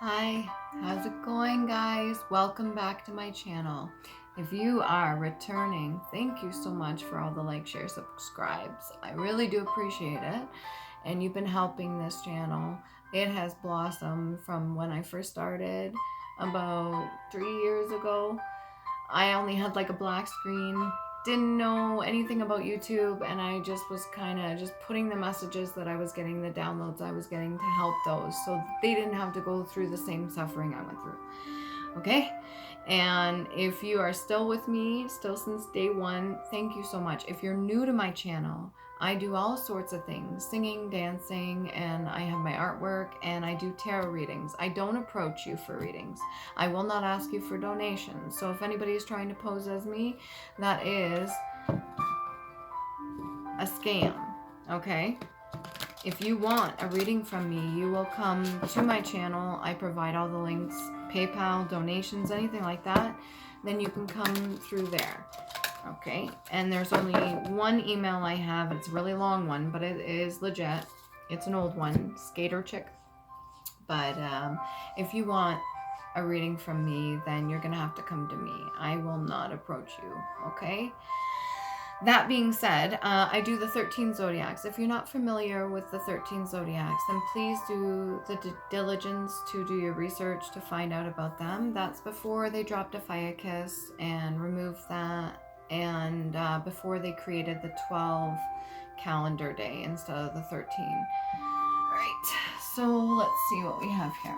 Hi, how's it going, guys? Welcome back to my channel. If you are returning, thank you so much for all the likes, shares, subscribes. I really do appreciate it. And you've been helping this channel. It has blossomed from when I first started about 3 years ago. I only had like a black screen, didn't know anything about YouTube, and I just was kind of just putting the messages that I was getting, the downloads I was getting, to help those so they didn't have to go through the same suffering I went through. Okay? And if you are still with me, still since day one, thank you so much. If you're new to my channel, I do all sorts of things, singing, dancing, and I have my artwork, and I do tarot readings. I don't approach you for readings. I will not ask you for donations. So if anybody is trying to pose as me, that is a scam, okay? If you want a reading from me, you will come to my channel. I provide all the links, PayPal, donations, anything like that. Then you can come through there. Okay, and there's only one email I have. It's a really long one, but it is legit. It's an old one, Skater Chick. But if you want a reading from me, then you're gonna have to come to me. I will not approach you, okay? That being said, I do the 13 zodiacs. If you're not familiar with the 13 zodiacs, then please do the diligence to do your research to find out about them. That's before they dropped a fire kiss and removed that, and before they created the 12 calendar day instead of the 13. All right, so let's see what we have here.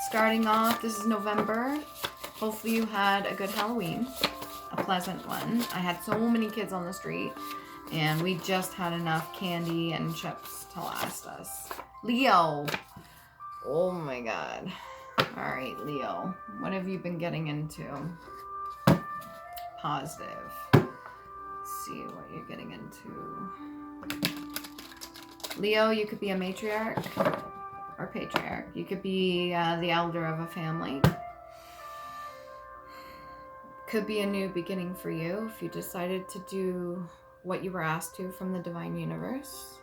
Starting off, this is November. Hopefully you had a good Halloween, a pleasant one. I had so many kids on the street, and we just had enough candy and chips to last us. Leo. Oh my God. All right, Leo. What have you been getting into? Positive. Let's see what you're getting into. Leo, you could be a matriarch or patriarch. You could be the elder of a family. Could be a new beginning for you if you decided to do what you were asked to from the divine universe.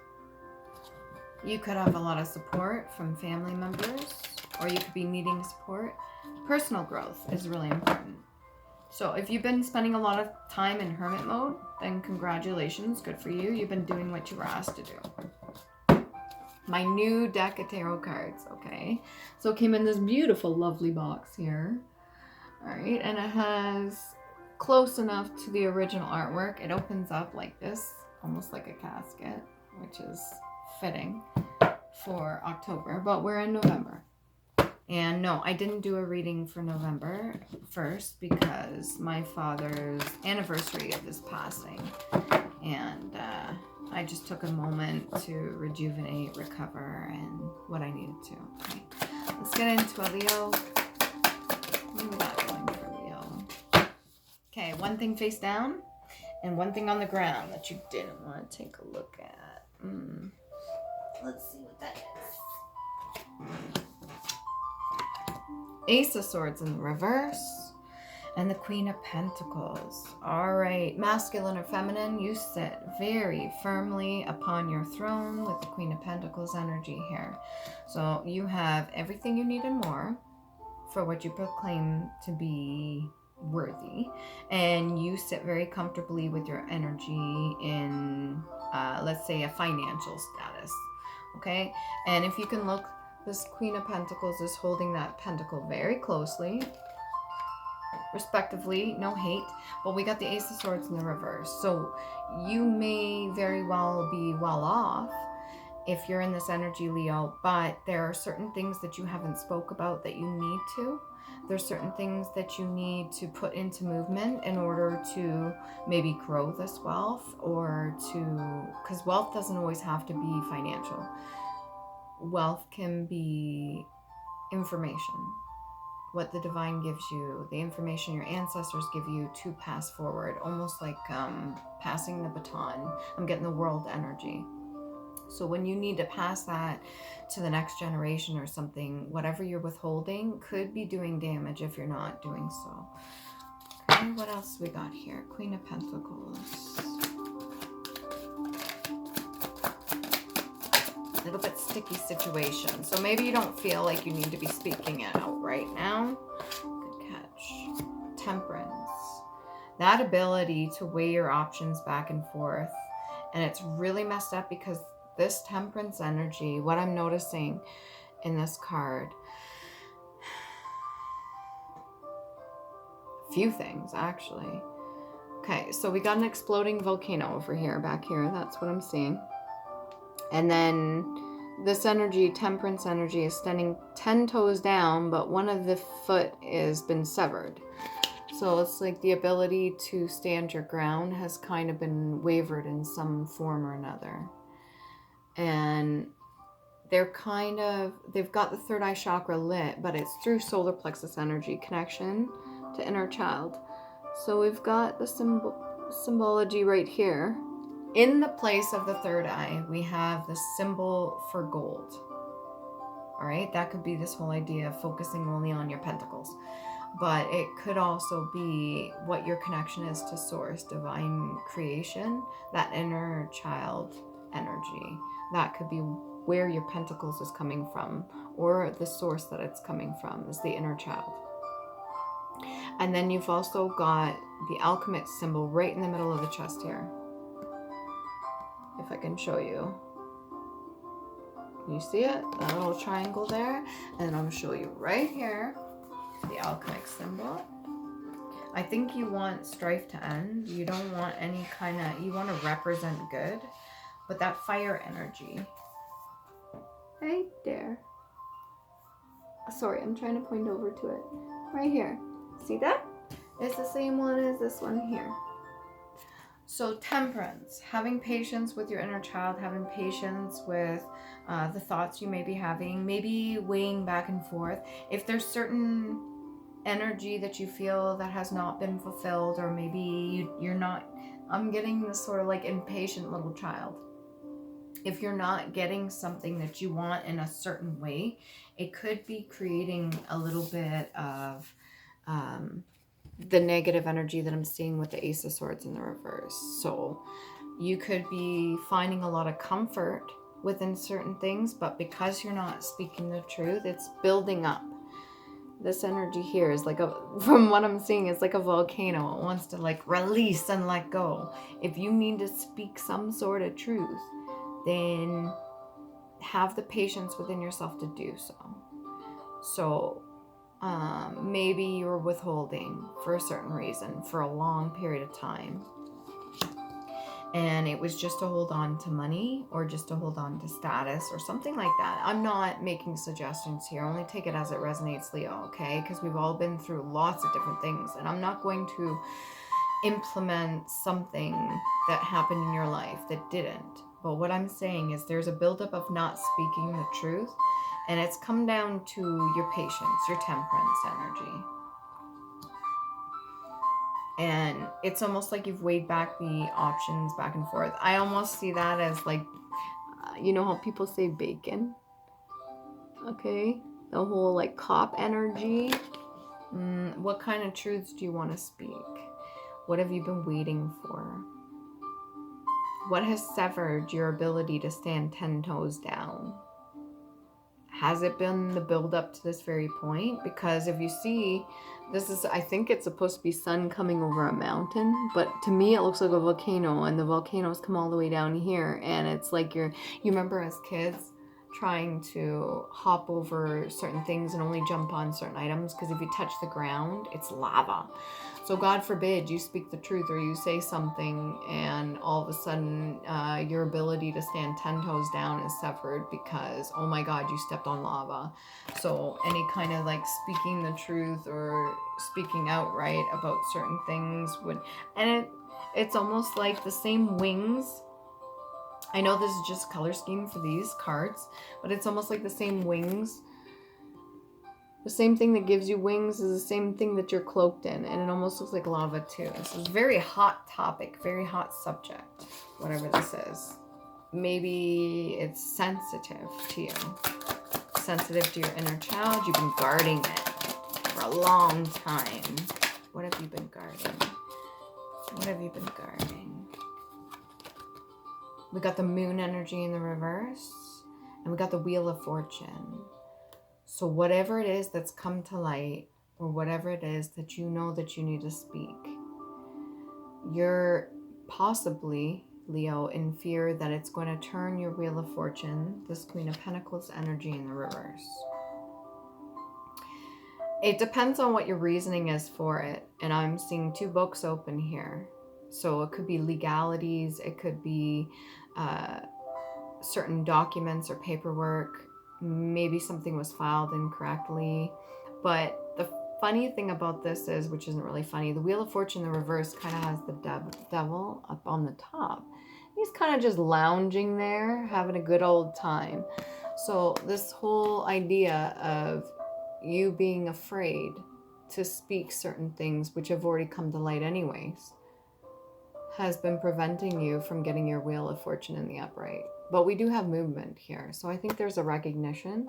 You could have a lot of support from family members, or you could be needing support. Personal growth is really important. So if you've been spending a lot of time in hermit mode, then congratulations, good for you. You've been doing what you were asked to do. My new deck of tarot cards, okay? So it came in this beautiful, lovely box here. All right, and it has close enough to the original artwork. It opens up like this, almost like a casket, which is fitting for October, but we're in November. And no, I didn't do a reading for November 1st because my father's anniversary of his passing. And I just took a moment to rejuvenate, recover, and what I needed to. Okay, let's get into a Leo. What do we got going for Leo? Okay, one thing face down and one thing on the ground that you didn't want to take a look at. Let's see what that is. Ace of Swords in the reverse, and the Queen of Pentacles. All right, masculine or feminine, you sit very firmly upon your throne with the Queen of Pentacles energy here. So you have everything you need and more for what you proclaim to be worthy, and you sit very comfortably with your energy in, let's say, a financial status. Okay, and if you can look, this Queen of Pentacles is holding that pentacle very closely, respectively, no hate, but we got the Ace of Swords in the reverse. So you may very well be well off if you're in this energy, Leo, but there are certain things that you haven't spoke about that you need to. There's certain things that you need to put into movement in order to maybe grow this wealth, or to, because wealth doesn't always have to be financial. Wealth can be information, what the divine gives you, the information your ancestors give you to pass forward, almost like passing the baton. I'm getting the world energy. So when you need to pass that to the next generation or something, whatever you're withholding could be doing damage if you're not doing so. Okay, what else we got here? Queen of Pentacles. a little bit sticky situation. So maybe you don't feel like you need to be speaking it out right now. Good catch. Temperance. That ability to weigh your options back and forth. And it's really messed up because this temperance energy, what I'm noticing in this card, a few things actually. Okay, so we got an exploding volcano over here, back here. That's what I'm seeing. And then this energy, temperance energy, is standing 10 toes down, but one of the foot is been severed. So it's like the ability to stand your ground has kind of been wavered in some form or another. And they've got the third eye chakra lit, but it's through solar plexus energy connection to inner child. So we've got the symbology right here. In the place of the third eye, we have the symbol for gold. All right, that could be this whole idea of focusing only on your pentacles. But it could also be what your connection is to source, divine creation, that inner child energy. That could be where your pentacles is coming from, or the source that it's coming from is the inner child. And then you've also got the alchemist symbol right in the middle of the chest here. If I can show you. You see it? That little triangle there. And then I'm going to show you right here the alchemist symbol. I think you want strife to end. You don't want any kind of, you want to represent good. But that fire energy. Right there. Sorry, I'm trying to point over to it. Right here. See that? It's the same one as this one here. So temperance, having patience with your inner child, having patience with the thoughts you may be having, maybe weighing back and forth. If there's certain energy that you feel that has not been fulfilled, or maybe you're not, I'm getting this sort of like impatient little child. If you're not getting something that you want in a certain way, it could be creating a little bit of the negative energy that I'm seeing with the Ace of Swords in the reverse. So you could be finding a lot of comfort within certain things, but because you're not speaking the truth, it's building up. This energy here is like from what I'm seeing, it's like a volcano. It wants to like release and let go. If you need to speak some sort of truth, then have the patience within yourself to do so. So maybe you're withholding for a certain reason for a long period of time, and it was just to hold on to money or just to hold on to status or something like that. I'm not making suggestions here. Only take it as it resonates, Leo, okay? Because we've all been through lots of different things, and I'm not going to implement something that happened in your life that didn't. But what I'm saying is there's a buildup of not speaking the truth, and it's come down to your patience, your temperance energy. And it's almost like you've weighed back the options back and forth. I almost see that as like, you know how people say bacon? Okay? The whole like cop energy. What kind of truths do you want to speak? What have you been waiting for? What has severed your ability to stand 10 toes down? Has it been the build up to this very point? Because if you see, this is, I think it's supposed to be sun coming over a mountain, but to me it looks like a volcano, and the volcanoes come all the way down here, and it's like you remember as kids trying to hop over certain things and only jump on certain items, because if you touch the ground, it's lava. So God forbid you speak the truth or you say something and all of a sudden your ability to stand 10 toes down is severed because, oh my God, you stepped on lava. So any kind of like speaking the truth or speaking outright about certain things would, and it's almost like the same wings. I know this is just color scheme for these cards, but it's almost like the same wings. The same thing that gives you wings is the same thing that you're cloaked in, and it almost looks like lava too. This is a very hot topic, very hot subject, whatever this is. Maybe it's sensitive to you, sensitive to your inner child. You've been guarding it for a long time. What have you been guarding? What have you been guarding? We got the moon energy in the reverse. And we got the Wheel of Fortune. So whatever it is that's come to light, or whatever it is that you know that you need to speak, you're possibly, Leo, in fear that it's going to turn your Wheel of Fortune, this Queen of Pentacles energy, in the reverse. It depends on what your reasoning is for it. And I'm seeing 2 books open here. So it could be legalities. It could be certain documents or paperwork. Maybe something was filed incorrectly. But the funny thing about this is, which isn't really funny, the Wheel of Fortune in the reverse kind of has the devil up on the top. He's kind of just lounging there, having a good old time. So this whole idea of you being afraid to speak certain things, which have already come to light anyways, has been preventing you from getting your Wheel of Fortune in the upright. But we do have movement here. So I think there's a recognition.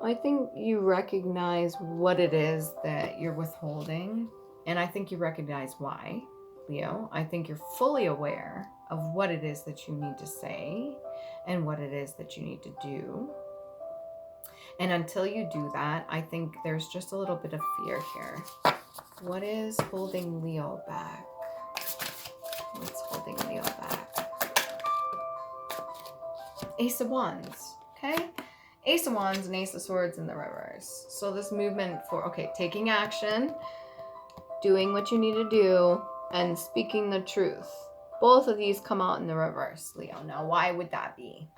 I think you recognize what it is that you're withholding. And I think you recognize why, Leo. I think you're fully aware of what it is that you need to say and what it is that you need to do. And until you do that, I think there's just a little bit of fear here. What is holding Leo back? What's holding Leo back? Ace of Wands, okay? Ace of Wands and Ace of Swords in the reverse. So this movement for, okay, taking action, doing what you need to do, and speaking the truth. Both of these come out in the reverse, Leo. Now, why would that be?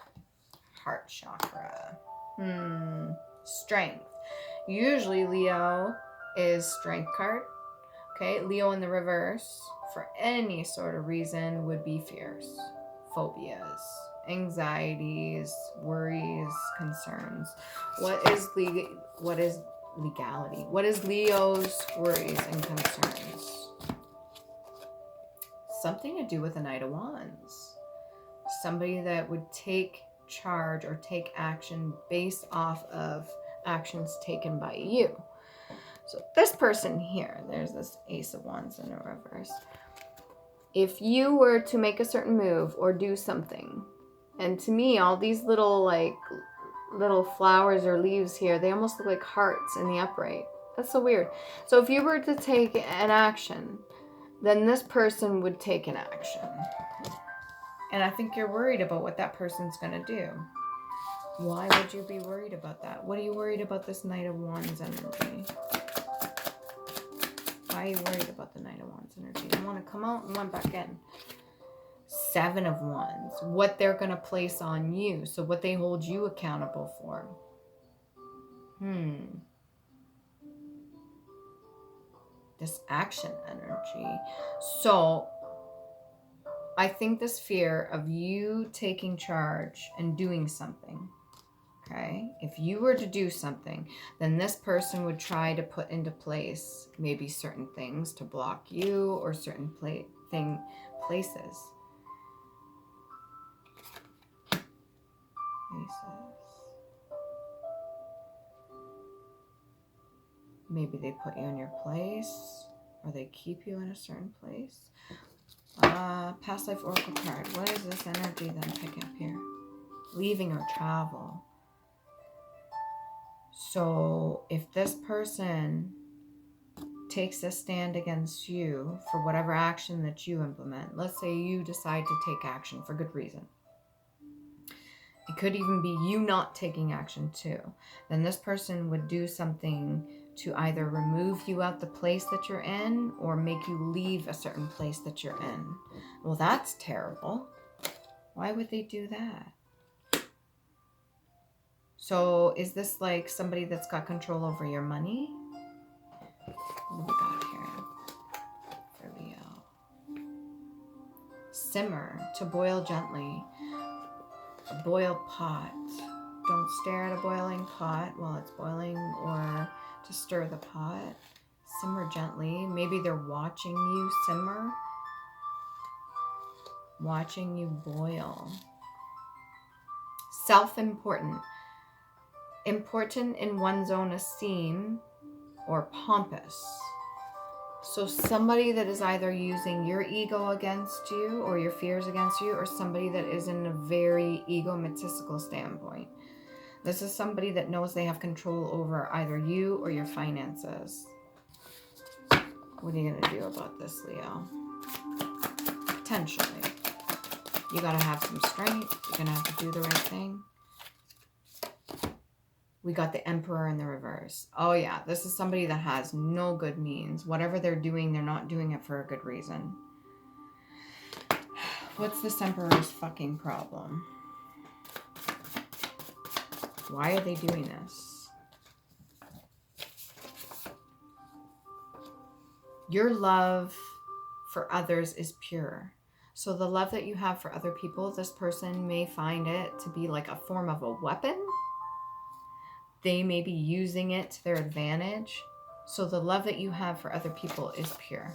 Heart chakra. Strength. Usually Leo is strength card. Okay, Leo in the reverse for any sort of reason would be fears, phobias, anxieties, worries, concerns. What is legality? What is Leo's worries and concerns? Something to do with the Knight of Wands. Somebody that would take charge or take action based off of actions taken by you. So this person here, there's this Ace of Wands in the reverse. If you were to make a certain move or do something, and to me, all these little flowers or leaves here, they almost look like hearts in the upright. That's so weird. So if you were to take an action, then this person would take an action. And I think you're worried about what that person's going to do. Why would you be worried about that? What are you worried about this Knight of Wands energy? Why are you worried about the Knight of Wands energy? You want to come out and one back in. 7 of Wands. What they're going to place on you. So what they hold you accountable for. This action energy. So I think this fear of you taking charge and doing something, okay? If you were to do something, then this person would try to put into place maybe certain things to block you or certain places. Maybe they put you in your place or they keep you in a certain place. Past life oracle card. What is this energy that I'm picking up here? Leaving or travel. So if this person takes a stand against you for whatever action that you implement, let's say you decide to take action for good reason. It could even be you not taking action too. Then this person would do something to either remove you out the place that you're in or make you leave a certain place that you're in. Well, that's terrible. Why would they do that? So is this like somebody that's got control over your money? What do we got here for Leo? Simmer, to boil gently. A boiled pot. Don't stare at a boiling pot while it's boiling or to stir the pot. Simmer gently. Maybe they're watching you simmer. Watching you boil. Self-important. Important in one's own esteem or pompous. So somebody that is either using your ego against you or your fears against you, or somebody that is in a very egotistical standpoint. This is somebody that knows they have control over either you or your finances. What are you going to do about this, Leo? Potentially. You got to have some strength. You're going to have to do the right thing. We got the Emperor in the reverse. Oh yeah, this is somebody that has no good means. Whatever they're doing, they're not doing it for a good reason. What's this Emperor's fucking problem? Why are they doing this? Your love for others is pure. So the love that you have for other people, this person may find it to be like a form of a weapon. They may be using it to their advantage. So the love that you have for other people is pure.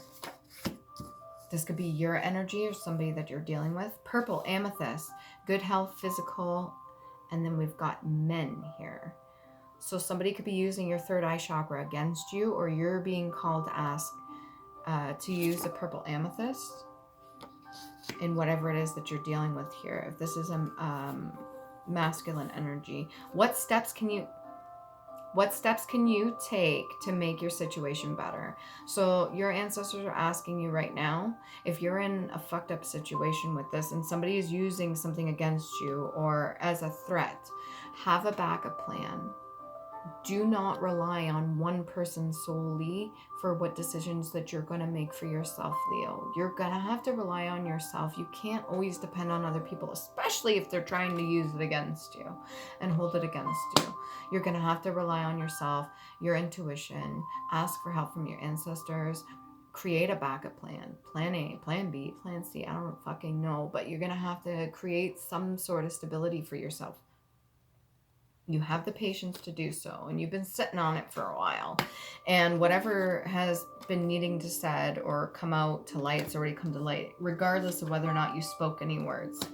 This could be your energy or somebody that you're dealing with. Purple, amethyst, good health, physical, and then we've got men here. So somebody could be using your third eye chakra against you, or you're being called to ask to use the purple amethyst in whatever it is that you're dealing with here. If this is a masculine energy, what steps can you take to make your situation better? So your ancestors are asking you right now, if you're in a fucked up situation with this and somebody is using something against you or as a threat, have a backup plan. Do not rely on one person solely for what decisions that you're going to make for yourself, Leo. You're going to have to rely on yourself. You can't always depend on other people, especially if they're trying to use it against you and hold it against you. You're going to have to rely on yourself, your intuition, ask for help from your ancestors, create a backup plan, plan A, plan B, plan C. I don't fucking know, but you're going to have to create some sort of stability for yourself. You have the patience to do so, and you've been sitting on it for a while. And whatever has been needing to said or come out to light, it's already come to light, regardless of whether or not you spoke any words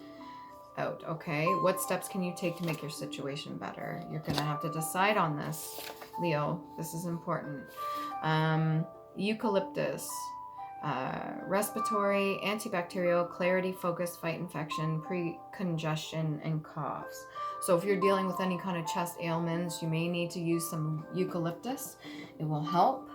out, okay? What steps can you take to make your situation better? You're going to have to decide on this, Leo. This is important. Eucalyptus. Respiratory, antibacterial, clarity, focus, fight infection, pre-congestion, and coughs. So if you're dealing with any kind of chest ailments, you may need to use some eucalyptus. It will help.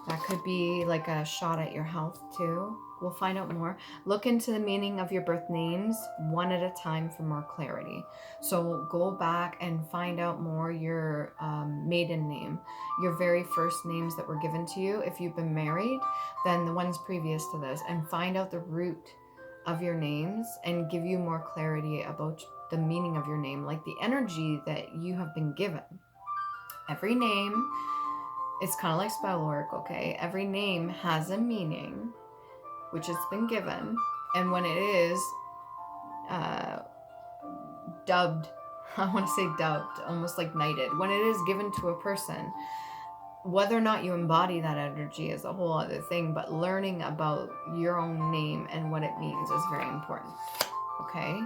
That could be like a shot at your health too. We'll find out more. Look into the meaning of your birth names one at a time for more clarity. So go back and find out more your maiden name, your very first names that were given to you. If you've been married, then the ones previous to this, and find out the root of your names and give you more clarity about the meaning of your name, like the energy that you have been given. Every name, it's kind of like spell work, okay? Every name has a meaning, which has been given, and when it is dubbed, I want to say dubbed, almost like knighted, when it is given to a person, whether or not you embody that energy is a whole other thing, but learning about your own name and what it means is very important, okay?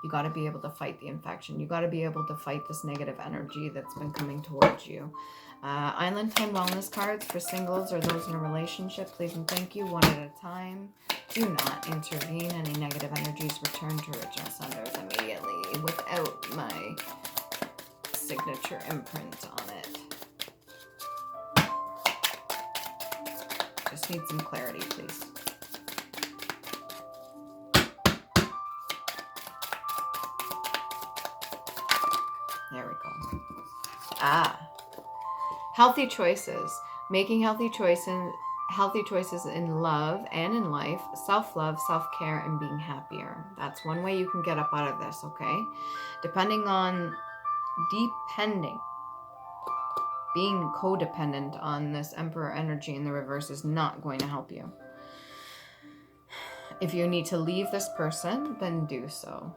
You got to be able to fight the infection. You got to be able to fight this negative energy that's been coming towards you. Island Time Wellness cards for singles or those in a relationship. Please and thank you, one at a time. Do not intervene. Any negative energies return to original senders immediately without my signature imprint on it. Just need some clarity, please. There we go. Healthy choices. Making healthy choices in love and in life, self-love, self-care, and being happier. That's one way you can get up out of this, okay? Being codependent on this Emperor energy in the reverse is not going to help you. If you need to leave this person, then do so.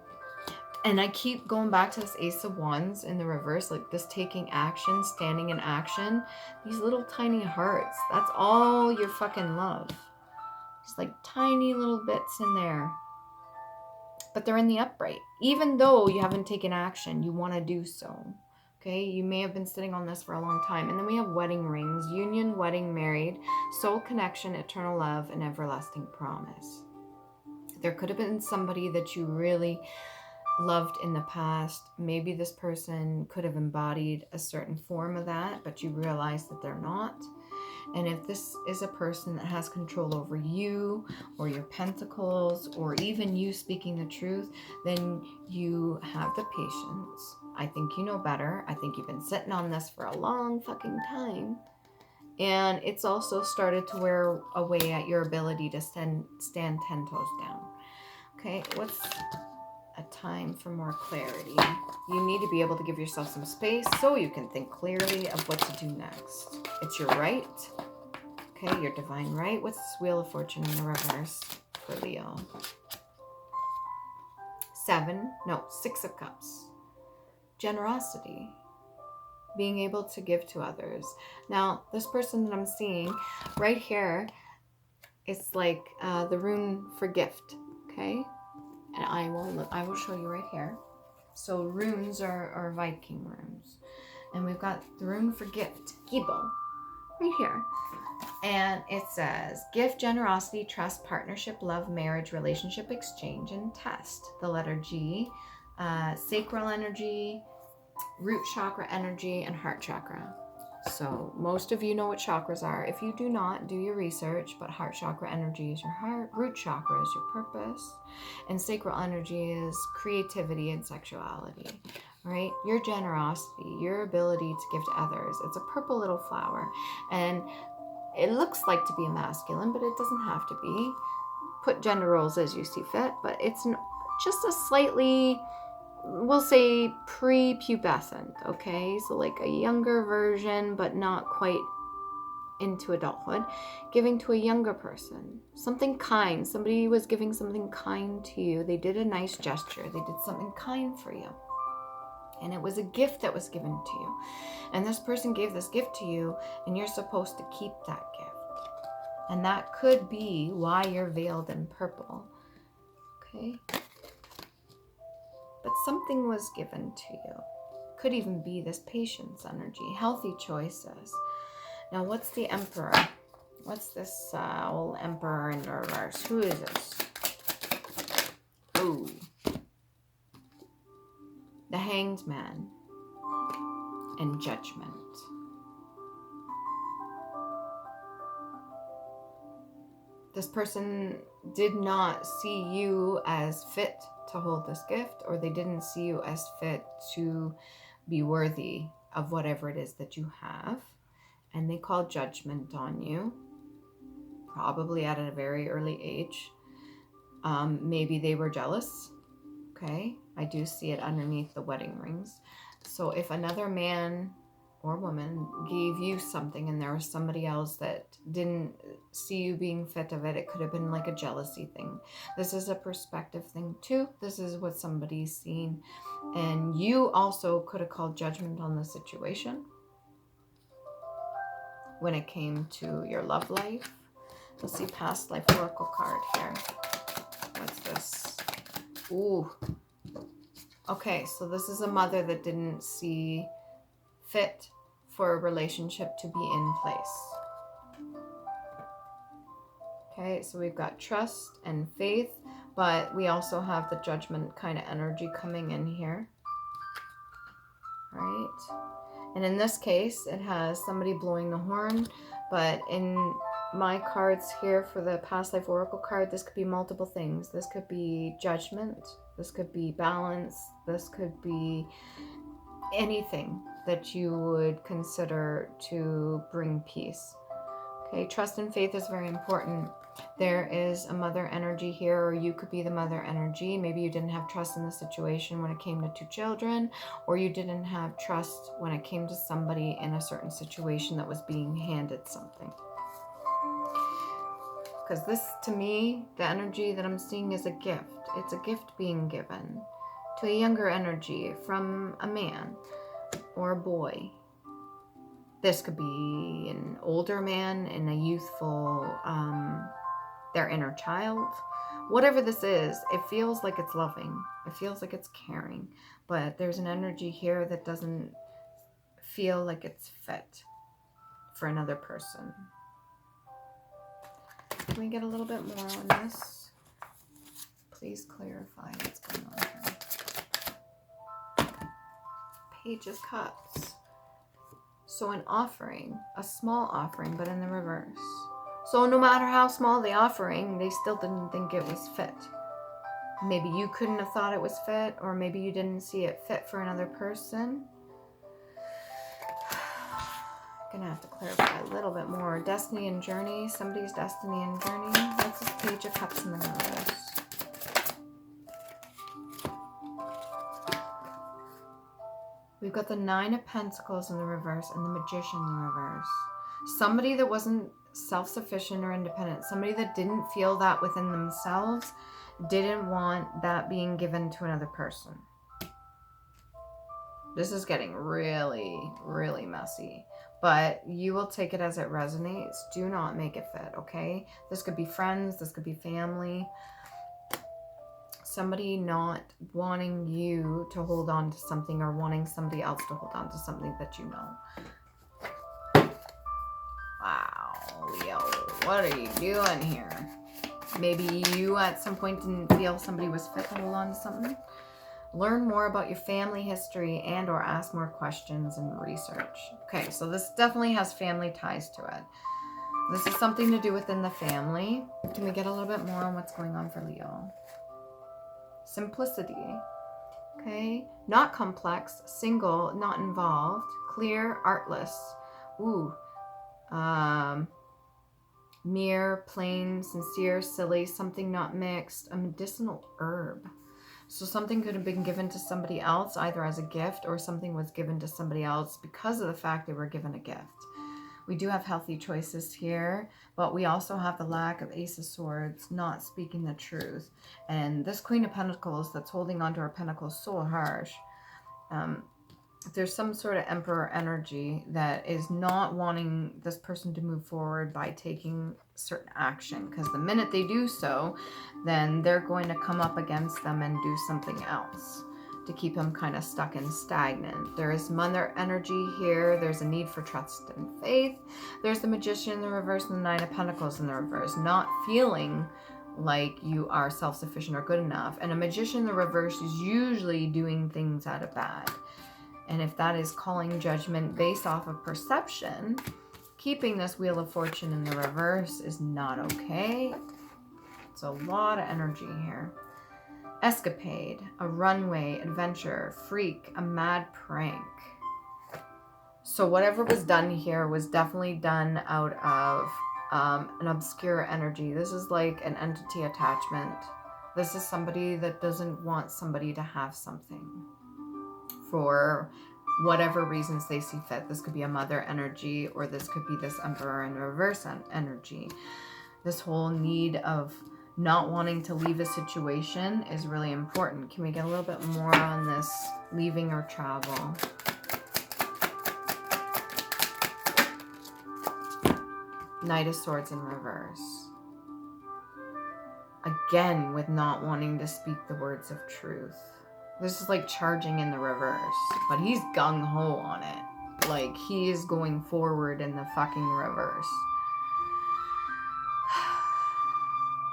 And I keep going back to this Ace of Wands in the reverse, like this taking action, standing in action. These little tiny hearts, that's all your fucking love. Just like tiny little bits in there. But they're in the upright. Even though you haven't taken action, you want to do so. Okay, you may have been sitting on this for a long time. And then we have wedding rings, union, wedding, married, soul connection, eternal love, and everlasting promise. There could have been somebody that you really loved in the past. Maybe this person could have embodied a certain form of that, but you realize that they're not. And if this is a person that has control over you or your pentacles or even you speaking the truth, then you have the patience. I think you know better. I think you've been sitting on this for a long fucking time. And it's also started to wear away at your ability to stand 10 toes down. Okay, what's a time for more clarity? You need to be able to give yourself some space so you can think clearly of what to do next. It's your right. Okay, your divine right. What's this Wheel of Fortune in the reverse for Leo? 6 of Cups. Generosity. Being able to give to others. Now, this person that I'm seeing right here, it's like the rune for gift. Okay, and I will show you right here. So runes are Viking runes, and we've got the rune for gift, Gibo, right here. And it says, gift, generosity, trust, partnership, love, marriage, relationship, exchange, and test. The letter G, sacral energy, root chakra energy, and heart chakra. So most of you know what chakras are. If you do not, do your research. But heart chakra energy is your heart, root chakra is your purpose, and sacral energy is creativity and sexuality. Right? Your generosity, your ability to give to others. It's a purple little flower, and it looks like to be a masculine, but it doesn't have to be. Put gender roles as you see fit, but it's just a slightly, we'll say, pre-pubescent, okay? So like a younger version, but not quite into adulthood, giving to a younger person. Something kind. Somebody was giving something kind to you. They did a nice gesture. They did something kind for you. And it was a gift that was given to you. And this person gave this gift to you, and you're supposed to keep that gift. And that could be why you're veiled in purple. Okay? But something was given to you. Could even be this patience energy, healthy choices. Now, what's the Emperor? What's this old Emperor in reverse? Who is this? Ooh. The Hanged Man and Judgment. This person did not see you as fit to hold this gift, or they didn't see you as fit to be worthy of whatever it is that you have. And they called judgment on you, probably at a very early age. Maybe they were jealous. Okay, I do see it underneath the wedding rings. So if another man or woman gave you something and there was somebody else that didn't see you being fit of it, it could have been like a jealousy thing. This is a perspective thing too. This is what somebody's seen. And you also could have called judgment on the situation when it came to your love life. Let's see, past life oracle card here. What's this? Ooh. Okay, so this is a mother that didn't see fit for a relationship to be in place. Okay, so we've got trust and faith, but we also have the judgment kind of energy coming in here. Right? And in this case, it has somebody blowing the horn, but in my cards here for the past life oracle card, this could be multiple things. This could be judgment, this could be balance, this could be anything that you would consider to bring peace. Okay, trust and faith is very important. There is a mother energy here, or you could be the mother energy. Maybe you didn't have trust in the situation when it came to 2 children, or you didn't have trust when it came to somebody in a certain situation that was being handed something. Because this, to me, the energy that I'm seeing is a gift. It's a gift being given to a younger energy from a man or a boy. This could be an older man and a youthful, their inner child. Whatever this is, it feels like it's loving. It feels like it's caring. But there's an energy here that doesn't feel like it's fit for another person. Can we get a little bit more on this? Please clarify what's going on here. Page of Cups. So an offering, a small offering, but in the reverse. So no matter how small the offering, they still didn't think it was fit. Maybe you couldn't have thought it was fit, or maybe you didn't see it fit for another person. Gonna have to clarify a little bit more. Destiny and journey. Somebody's destiny and journey. What's this Page of Cups in the reverse? We've got the Nine of Pentacles in the reverse and the Magician in the reverse. Somebody that wasn't self-sufficient or independent. Somebody that didn't feel that within themselves. Didn't want that being given to another person. This is getting really, really messy. But you will take it as it resonates. Do not make it fit, okay? This could be friends. This could be family. Somebody not wanting you to hold on to something or wanting somebody else to hold on to something that you know. Wow, Leo, what are you doing here? Maybe you at some point didn't feel somebody was fit to hold on to something. Learn more about your family history and or ask more questions and research. Okay, so this definitely has family ties to it. This is something to do within the family. Can we get a little bit more on what's going on for Leo? Simplicity. Okay, not complex, single, not involved, clear, artless. Ooh, mere, plain, sincere, silly, something not mixed, a medicinal herb. So something could have been given to somebody else either as a gift, or something was given to somebody else because of the fact they were given a gift. We do have healthy choices here, but we also have the lack of Ace of Swords, not speaking the truth. And this Queen of Pentacles that's holding onto her pentacles so harsh. There's some sort of Emperor energy that is not wanting this person to move forward by taking certain action. Because the minute they do so, then they're going to come up against them and do something else to keep them kind of stuck and stagnant. There is Mother energy here. There's a need for trust and faith. There's the Magician in the reverse and the Nine of Pentacles in the reverse. Not feeling like you are self-sufficient or good enough. And a Magician in the reverse is usually doing things out of bad. And if that is calling judgment based off of perception, keeping this Wheel of Fortune in the reverse is not okay. It's a lot of energy here. Escapade, a runway, adventure, freak, a mad prank. So whatever was done here was definitely done out of an obscure energy. This is like an entity attachment. This is somebody that doesn't want somebody to have something for whatever reasons they see fit. This could be a Mother energy, or this could be this Emperor in reverse energy. This whole need of not wanting to leave a situation is really important. Can we get a little bit more on this leaving or travel? Knight of Swords in reverse. Again, with not wanting to speak the words of truth. This is like charging in the reverse, but he's gung-ho on it. Like, he is going forward in the fucking reverse.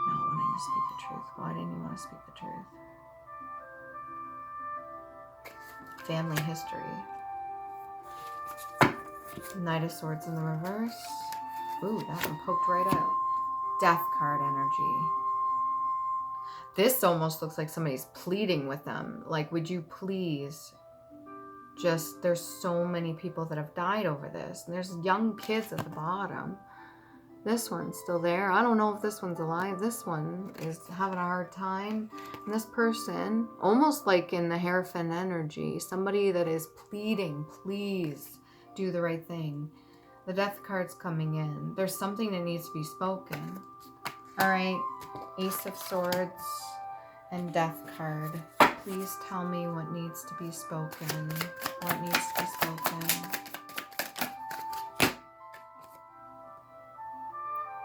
Not wanting to speak the truth. Why didn't you want to speak the truth? Family history. Knight of Swords in the reverse. Ooh, that one poked right out. Death card energy. This almost looks like somebody's pleading with them. Like, would you please just, there's so many people that have died over this. And there's young kids at the bottom. This one's still there. I don't know if this one's alive. This one is having a hard time. And this person, almost like in the Hierophant energy, somebody that is pleading, please do the right thing. The Death card's coming in. There's something that needs to be spoken. All right, Ace of Swords and Death card. Please tell me what needs to be spoken. What needs to be spoken?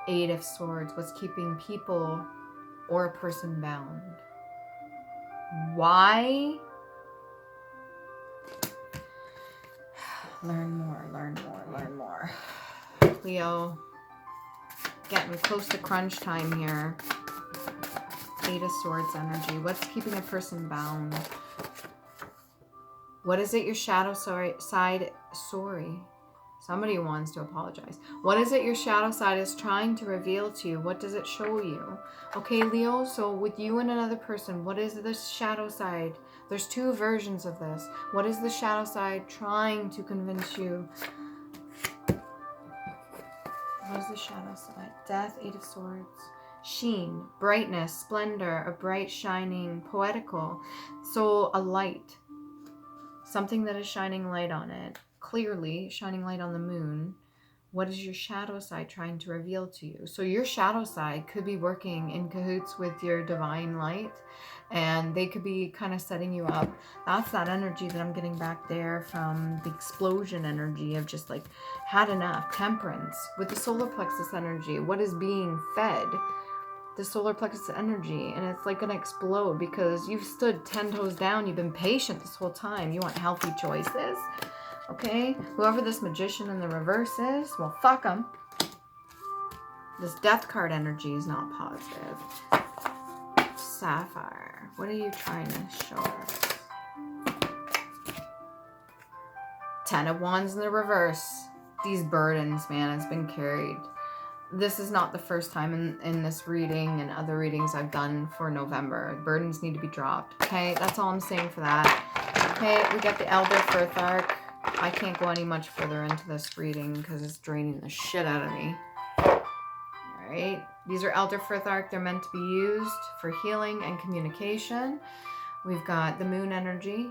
Eight of Swords. What's keeping people or a person bound? Why? Learn more, learn more, learn more. Leo, getting close to crunch time here. Eight of Swords energy. What's keeping a person bound? What is it your shadow side... Sorry. Somebody wants to apologize. What is it your shadow side is trying to reveal to you? What does it show you? Okay, Leo, so with you and another person, what is this shadow side? There's two versions of this. What is the shadow side trying to convince you? What is the shadow side? Death, Eight of Swords. Sheen, brightness, splendor, a bright, shining, poetical. So a light. Something that is shining light on it. Clearly, shining light on the moon. What is your shadow side trying to reveal to you? So your shadow side could be working in cahoots with your divine light, and they could be kind of setting you up. That's that energy that I'm getting back there from the explosion energy of just like had enough. Temperance with the solar plexus energy. What is being fed? The solar plexus energy, and it's like gonna explode because you've stood 10 toes down. You've been patient this whole time. You want healthy choices. Okay, whoever this magician in the reverse is, well, fuck them. This death card energy is not positive. Sapphire, what are you trying to show us? Ten of Wands in the reverse. These burdens, man, has been carried. This is not the first time in this reading and other readings I've done for November. Burdens need to be dropped. Okay, that's all I'm saying for that. Okay, we got the Elder Firth Arc. I can't go any much further into this reading because it's draining the shit out of me. Alright, these are Elder Firth Arc. They're meant to be used for healing and communication. We've got the moon energy,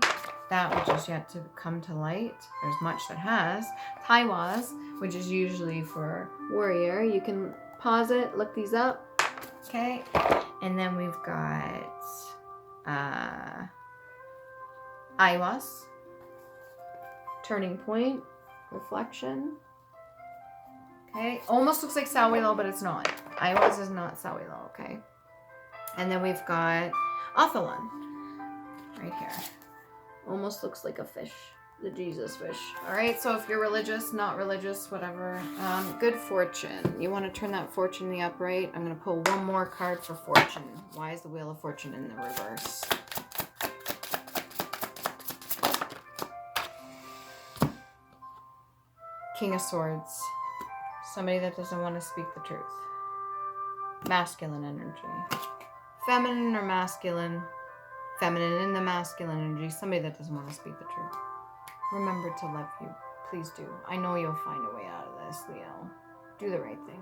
that which is yet to come to light. There's much that has. Taiwas, which is usually for warrior. You can pause it, look these up. Okay, and then we've got Aiwas. Turning point, reflection. Okay, almost looks like Sawilo, but it's not. Aiwas is not Sawilo, okay? And then we've got Othelon, right here. Almost looks like a fish, the Jesus fish. All right, so if you're religious, not religious, whatever. Good fortune. You want to turn that fortune in the upright? I'm going to pull one more card for fortune. Why is the Wheel of Fortune in the reverse? King of Swords. Somebody that doesn't want to speak the truth. Masculine energy. Feminine or masculine? Feminine in the masculine energy. Somebody that doesn't want to speak the truth. Remember to love you. Please do. I know you'll find a way out of this, Leo. Do the right thing.